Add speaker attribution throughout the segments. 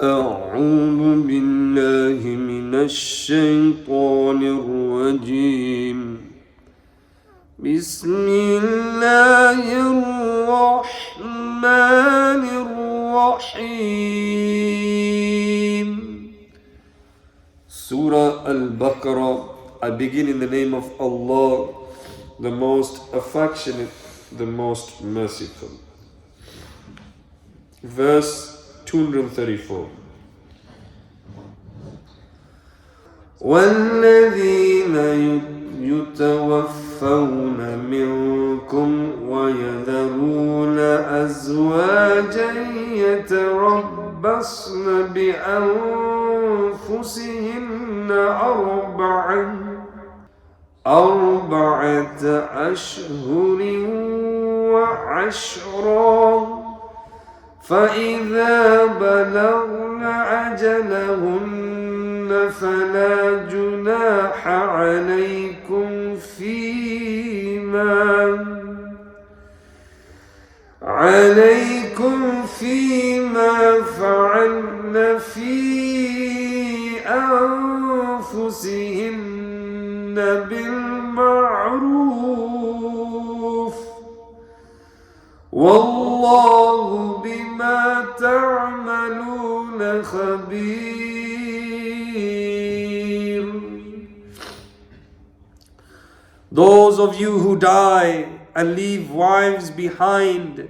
Speaker 1: أعوذ بالله من الشيطان الرجيم بسم الله الرحمن الرحيم Surah Al-Baqarah. I begin in the name of Allah, the most affectionate, the most merciful. Verse 234. وَالَّذِينَ يُتَوَفَّوْنَ مِنْكُمْ وَيَذَرُونَ أَزْوَاجًا يَتَرَبَّصْنَ بِأَنفُسِهِنَّ أَرْبَعَةَ أَشْهُرٍ وَعَشْرًا فَإِذَا بَلَغْنَ أَجَلَهُنَّ فَلَا جُنَاحَ عَلَيْكُمْ فيما فعلن في أنفسهن بالمعروف والله بما تعملون خبير. Those of you who die and leave wives behind,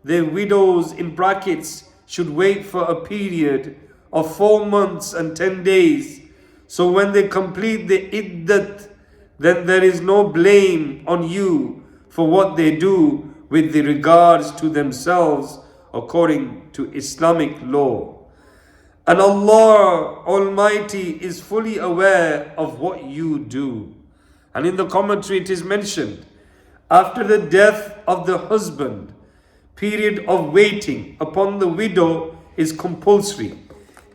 Speaker 1: their widows in brackets should wait for a period of 4 months and 10 days. So when they complete the iddat, then there is no blame on you for what they do with regards to themselves according to Islamic law. And Allah Almighty is fully aware of what you do. And in the commentary it is mentioned, after the death of the husband, period of waiting upon the widow is compulsory,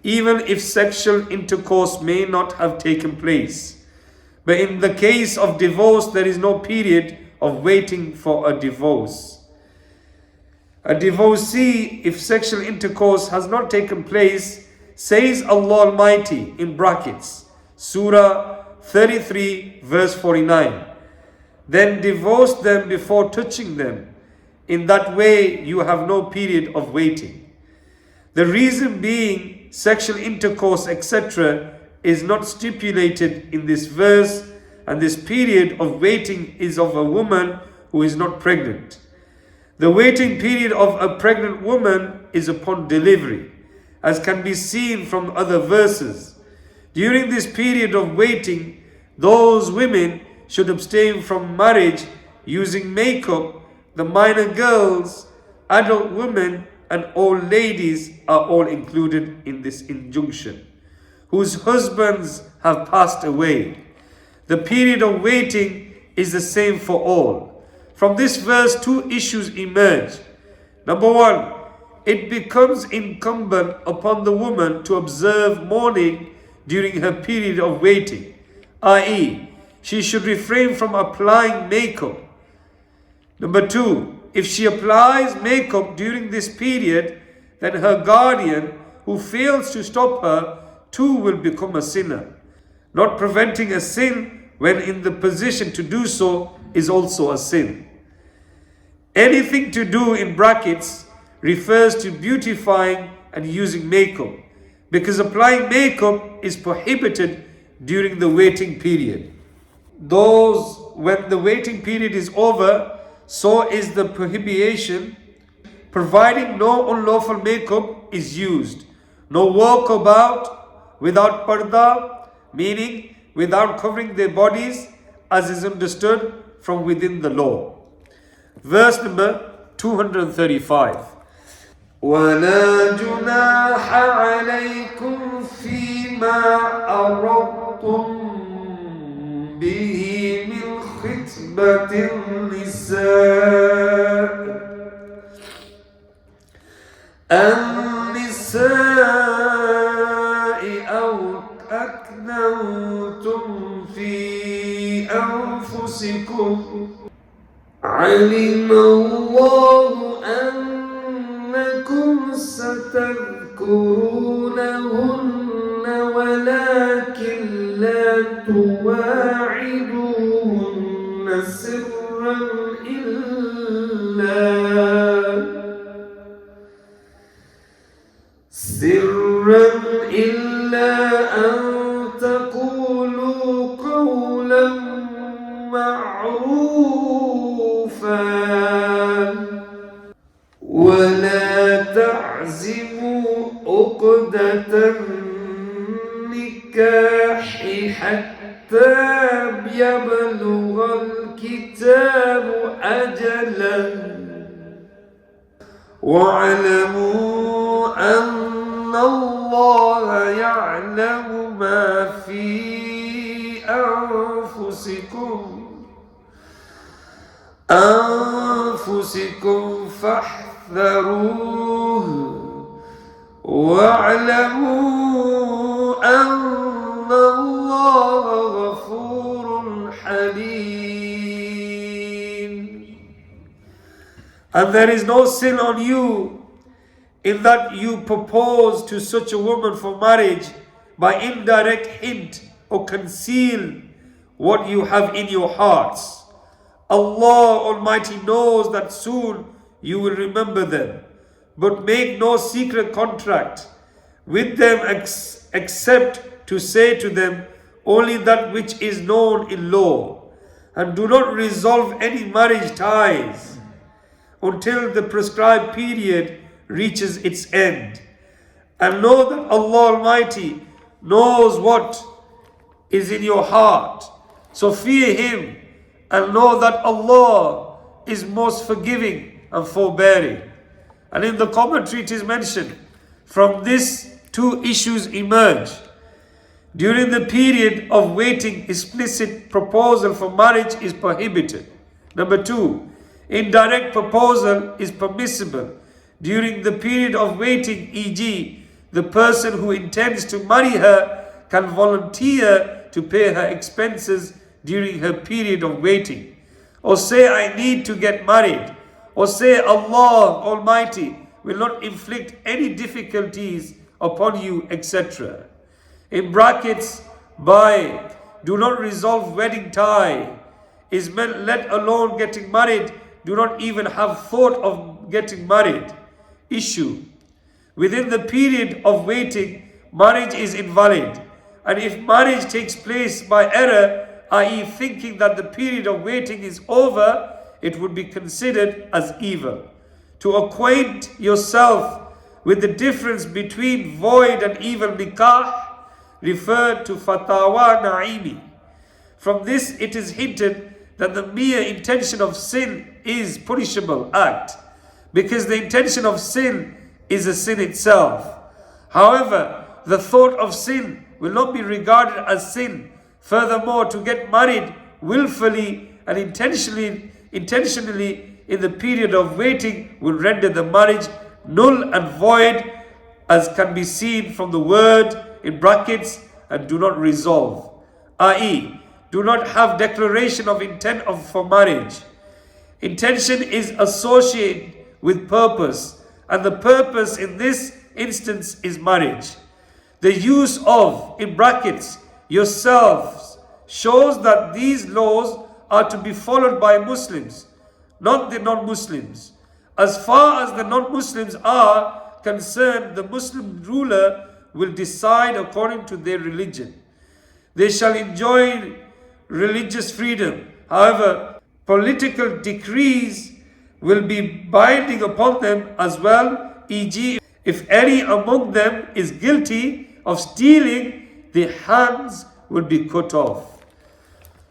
Speaker 1: even if sexual intercourse may not have taken place. But in the case of divorce, there is no period of waiting for a divorce. A divorcee, if sexual intercourse has not taken place, says Allah Almighty in brackets, Surah 33 verse 49, then divorce them before touching them. In that way, you have no period of waiting. The reason being, sexual intercourse, etc., is not stipulated in this verse, and this period of waiting is of a woman who is not pregnant. The waiting period of a pregnant woman is upon delivery, as can be seen from other verses. During this period of waiting, those women should abstain from marriage, using makeup. The minor girls, adult women, and old ladies are all included in this injunction, whose husbands have passed away. The period of waiting is the same for all. From this verse, 2 issues emerge. Number 1, it becomes incumbent upon the woman to observe mourning during her period of waiting, i.e., she should refrain from applying makeup. Number 2, if she applies makeup during this period, then her guardian, who fails to stop her, too will become a sinner. Not preventing a sin when in the position to do so is also a sin. Anything to do in brackets refers to beautifying and using makeup, because applying makeup is prohibited during the waiting period. When the waiting period is over, so is the prohibition, providing no unlawful makeup is used. No walk about without parda, meaning without covering their bodies, as is understood from within the law. Verse number 235. وَلَا جُنَاحَ عَلَيْكُمْ فِيمَا أَرَدْتُمْ بِهِ مِنْ خِطْبَةِ النِّسَاءِ أَوْ أَكْنَنْتُمْ فِي أَنفُسِكُمْ عَلِمَ اللَّهُ أَنَّكُمْ ستذكرونهن تواعدونهن ولكن لا تواعدوهن سرا إلا أن تقولوا قولا معروفا ولا تعزموا عقدة النكاح حتى يبلغ الكتاب أجله واعلموا أن الله يعلم ما في أنفسكم فاحذروه واعلموا أن الله غفور حليم. And there is no sin on you in that you propose to such a woman for marriage by indirect hint or conceal what you have in your hearts. Allah Almighty knows that soon you will remember them, but make no secret contract with them except to say to them only that which is known in law, and do not resolve any marriage ties until the prescribed period reaches its end. And know that Allah Almighty knows what is in your heart. So fear Him and know that Allah is most forgiving and forbearing. And in the commentary it is mentioned, from this two issues emerge. During the period of waiting, explicit proposal for marriage is prohibited. Number two, indirect proposal is permissible during the period of waiting, e.g., the person who intends to marry her can volunteer to pay her expenses during her period of waiting, or say, I need to get married, or say, Allah Almighty will not inflict any difficulties upon you, etc. In brackets, by do not resolve wedding tie is meant, let alone getting married, do not even have thought of getting married. Issue. Within the period of waiting, marriage is invalid. And if marriage takes place by error, i.e. thinking that the period of waiting is over, it would be considered as evil. To acquaint yourself with the difference between void and evil nikah, refer to Fatawa Naimi. From this it is hinted that the mere intention of sin is punishable act, because the intention of sin is a sin itself. However, the thought of sin will not be regarded as sin. Furthermore, to get married willfully and intentionally in the period of waiting will render the marriage null and void, as can be seen from the word in brackets, and do not resolve, i.e. do not have declaration of intent for marriage. Intention is associated with purpose, and the purpose in this instance is marriage. The use of, in brackets, yourselves shows that these laws are to be followed by Muslims, not the non-Muslims. As far as the non-Muslims are concerned, the Muslim ruler will decide according to their religion. They shall enjoy religious freedom. However, political decrees will be binding upon them as well, e.g. if any among them is guilty of stealing, their hands will be cut off.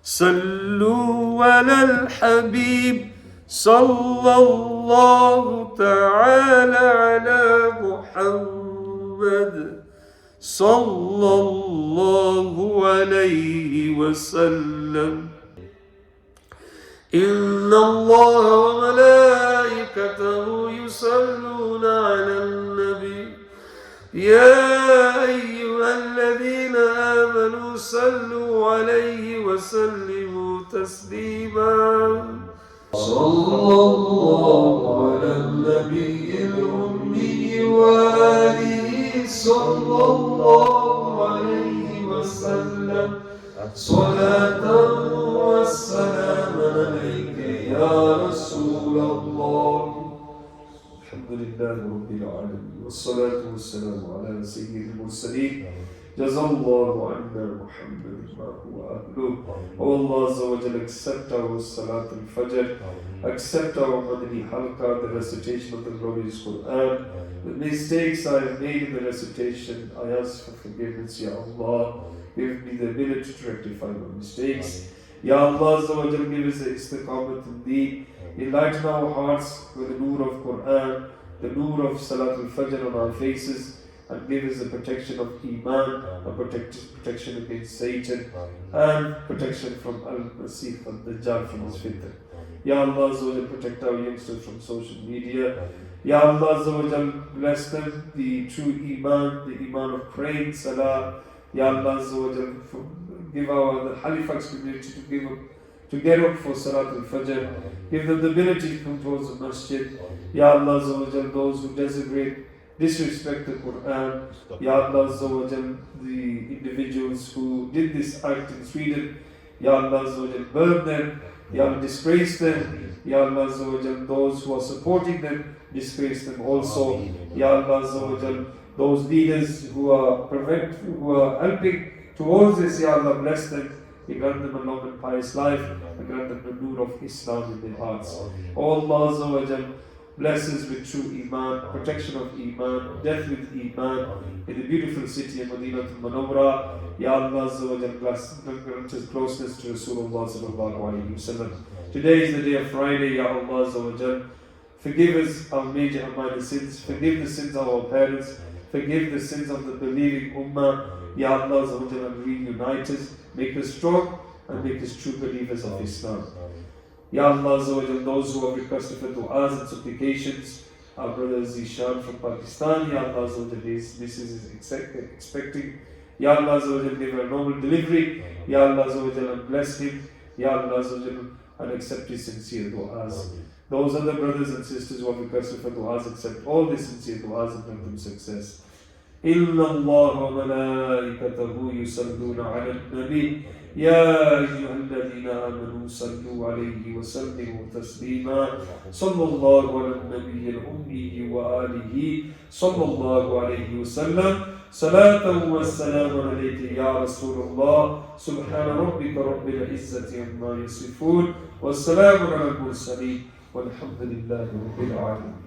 Speaker 1: Sallu ala al-Habib sallallahu ta'ala ala Muhammad sallallahu alayhi wa sallam. Inna Allah wa malaikatahu yusalluna ala al-Nabi. Ya ayyuhalladhina amanu sallu alayhi wa sallimu taslima. Sallallahu ala al-Nabi al-ummi wa alihi صلى الله عليه وسلم صلاة والسلام عليك يا رسول الله. الحمد لله رب العالمين والصلاة والسلام على سيد المرسلين. جزا الله عنا محمد ما هو أهله. Oh Allah Azza wa Jal, accept our Salat al-Fajr, accept our Madani Halqa, the recitation of the glorious Quran. The mistakes I have made in the recitation, I ask for forgiveness, Ya Allah. Give me the ability to rectify my mistakes. Ya Allah Azza wa Jal, give us the istiqamat in Deen. Enlighten our hearts with the nur of Quran, the nur of Salat al-Fajr on our faces, and give us the protection of Iman, and protection against Satan, and protection from Al-Masih al-Dajjal from his fitna. Ya Allah Azza wa Jal, protect our youngsters from social media. Ya Allah Azza wa Jal, bless them, the true Iman, the Iman of praying, Salah. Ya Allah Azza wa Jal, give the Halifax community to get up for Salat al-Fajr. Give them the ability to come towards the masjid. Ya Allah Azza wa Jal, those who disrespect the Quran. Ya Allah Azza wa Jal, the individuals who did this act in Sweden, Ya Allah Azza wa Jal, burn them. Ya Allah, disgrace them. Ya Allah Azza wa Jal, those who are supporting them, disgrace them also. Ya Allah Azza wa Jal, those leaders who are helping towards this, Ya Allah, bless them. You grant them a long and pious life, and grant them the nur of Islam in their hearts. O Allah Azza wa Jal, bless us with true Iman, protection of Iman, death with Iman, in the beautiful city of Madinah al-Munawwara. Ya Allah Azza wa Jal, grant us closeness to Rasulullah sallallahu alayhi wa sallam. Today is the day of Friday, Ya Allah Azza wa Jal. Forgive us our major and minor sins, forgive the sins of our parents, forgive the sins of the believing Ummah. Ya Allah Azza wa Jal, and reunite us, make us strong, and make us true believers of Islam. Ya Allah Azza wa Jal, those who have requested for du'as and supplications, our brother Zishan from Pakistan, Ya Allah Azza wa Jal, his missus is expecting. Ya Allah Azza wa Jal, give her a normal delivery. Ya Allah Azza wa Jal, and bless him. Ya Allah Azza wa Jal, and accept his sincere du'as. Those other brothers and sisters who have requested for du'as, accept all their sincere du'as and grant them success. إن الله وملائكته يصلون على النبي يا أيها الذين آمنوا صلوا عليه وسلموا تسليما صلى الله على النبي الأمي وآله صلى الله عليه وسلم صلاة والسلام عليك يا رسول الله سبحان ربك رب العزة عما يصفون والسلام على المرسلين والحمد لله رب العالمين.